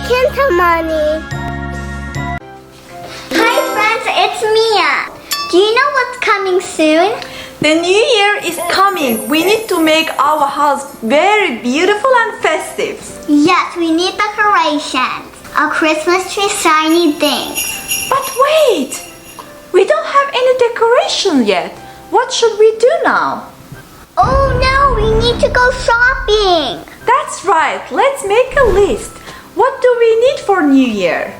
KintaMani. Hi friends, it's Mia. Do you know what's coming soon? The new year is coming. We need to make our house very beautiful and festive. Yes, we need decorations. A Christmas tree, shiny things. But wait! We don't have any decoration yet. What should we do now? Oh no, we need to go shopping. That's right. Let's make a list. What do we need for New Year?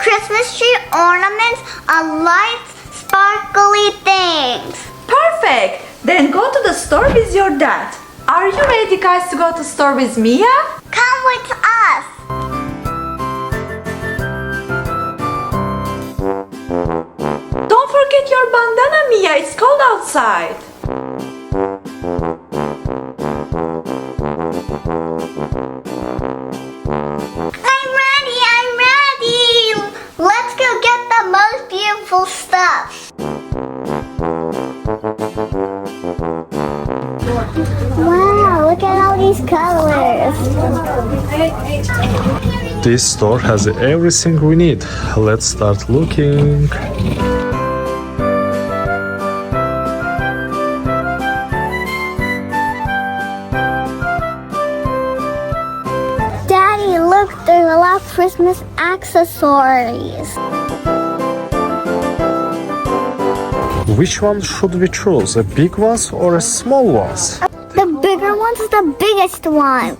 Christmas tree, ornaments, lights, sparkly things. Perfect! Then go to the store with your dad. Are you ready guys to go to the store with Mia? Come with us. Don't forget your bandana, Mia. It's cold outside. I'm ready. Let's go get the most beautiful stuff. Wow, look at all these colors. This store has everything we need. Let's start looking. Daddy, look, there's a lot of Christmas accessories. Which one should we choose? A big ones or a small ones? The bigger ones are the biggest ones.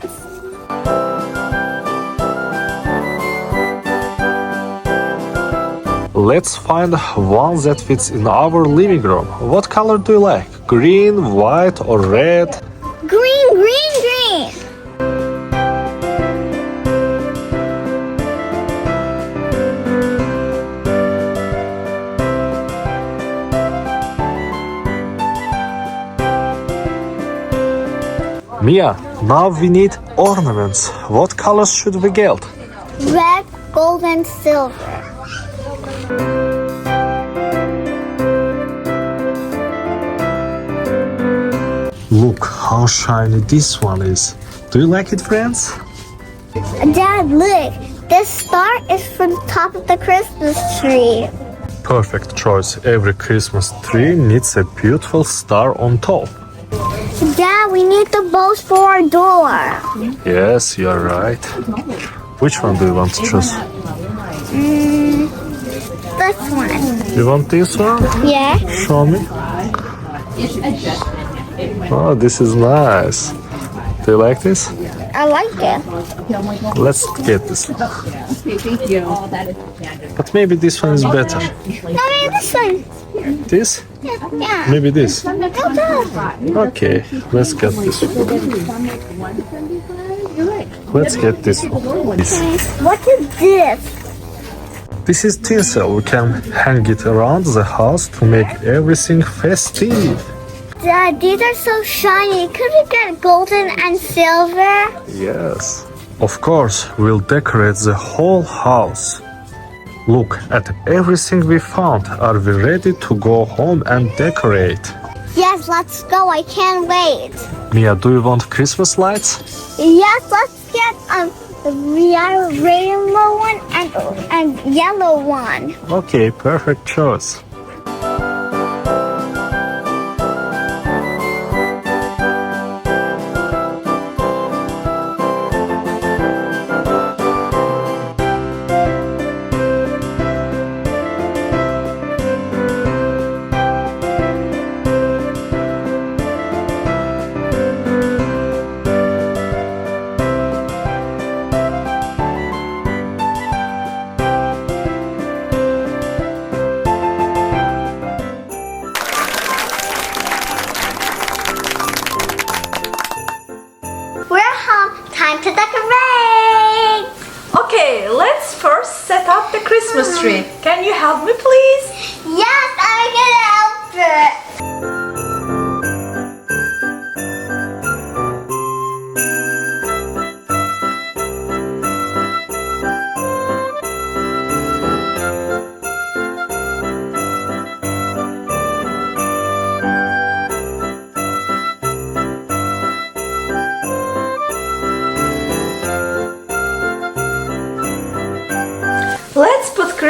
Let's find one that fits in our living room. What color do you like? Green, white or red? Green, green, green. Mia, now we need ornaments. What colors should we get? Red, gold, and silver. Look how shiny this one is. Do you like it, friends? Dad, look. This star is from the top of the Christmas tree. Perfect choice. Every Christmas tree needs a beautiful star on top. Dad, we need the bows for our door. Yes, you're right. Which one do you want to choose? This one. You want this one? Yeah. Show me. Oh, this is nice. Do you like this? I like it. Let's get this. But maybe this one is better. No, maybe this one. This? Yeah. Maybe this. No. Okay, let's get this one. Let's get this one. What is this? This is tinsel. We can hang it around the house to make everything festive. Dad, these are so shiny. Could we get golden and silver? Yes. Of course, we'll decorate the whole house. Look at everything we found. Are we ready to go home and decorate? Yes, let's go. I can't wait. Mia, do you want Christmas lights? Yes, let's get the rainbow one and yellow one. Okay, perfect choice. We're home. Time to decorate. Okay, let's first set up the Christmas tree. Can you help me please? Yes, I'm gonna help it.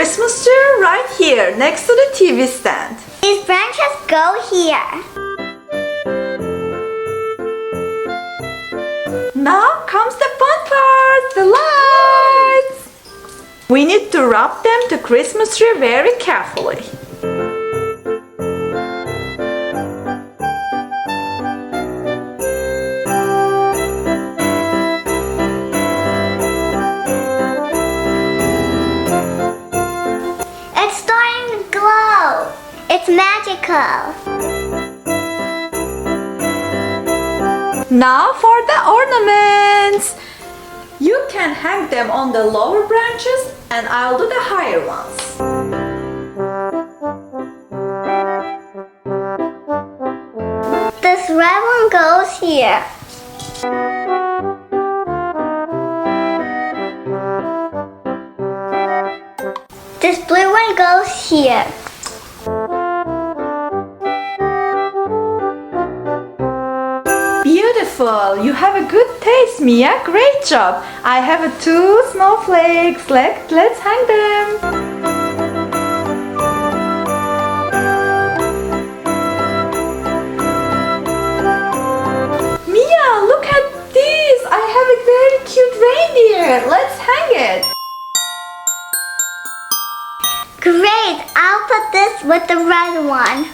Christmas tree right here next to the TV stand. These branches go here. Now comes the fun part, the lights. We need to wrap them to Christmas tree very carefully. It's starting to glow. It's magical. Now for the ornaments. You can hang them on the lower branches and I'll do the higher ones. This red one goes here. This blue one goes here. Beautiful! You have a good taste, Mia. Great job! I have two snowflakes. Let's hang them. Mia, look at this! I have a very cute reindeer. Let's hang it. Great, I'll put this with the red one.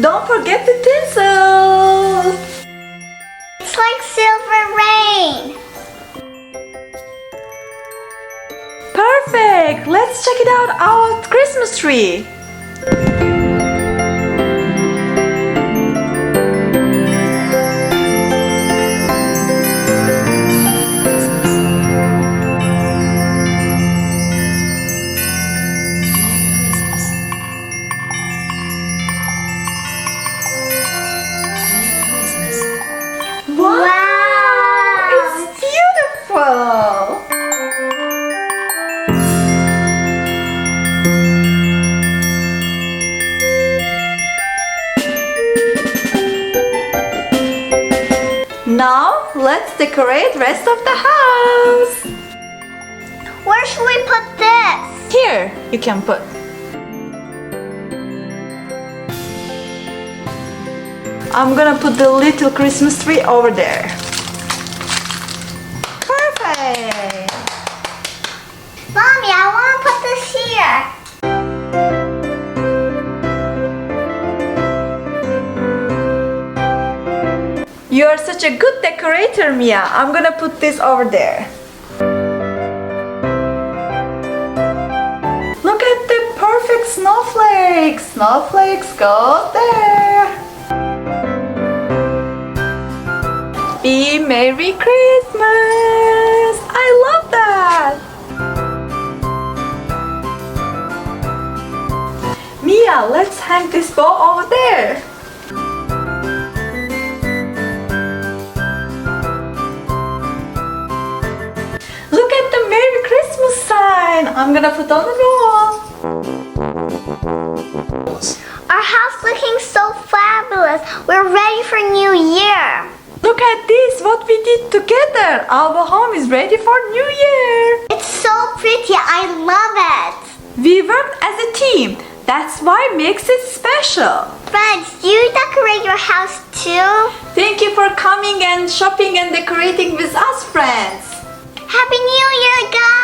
Don't forget the tinsel. It's like silver rain. Perfect. Let's check it out, our Christmas tree. Wow! It's beautiful. Now let's decorate rest of the house. Where should we put this? Here you can put. I'm gonna put the little Christmas tree over there. Perfect. Mommy, I want to put this here. You are such a good decorator, Mia. I'm gonna put this over there. Look at the perfect snowflakes. Snowflakes go there. Be Merry Christmas! I love that! Mia, let's hang this bow over there. Look at the Merry Christmas sign! I'm gonna put on the wall. Our house looking so fabulous. We're ready for New Year. Look at this, what we did together. Our home is ready for New Year. It's so pretty. I love it. We worked as a team. That's why makes it special. Friends, do you decorate your house too? Thank you for coming and shopping and decorating with us, friends. Happy New Year, guys!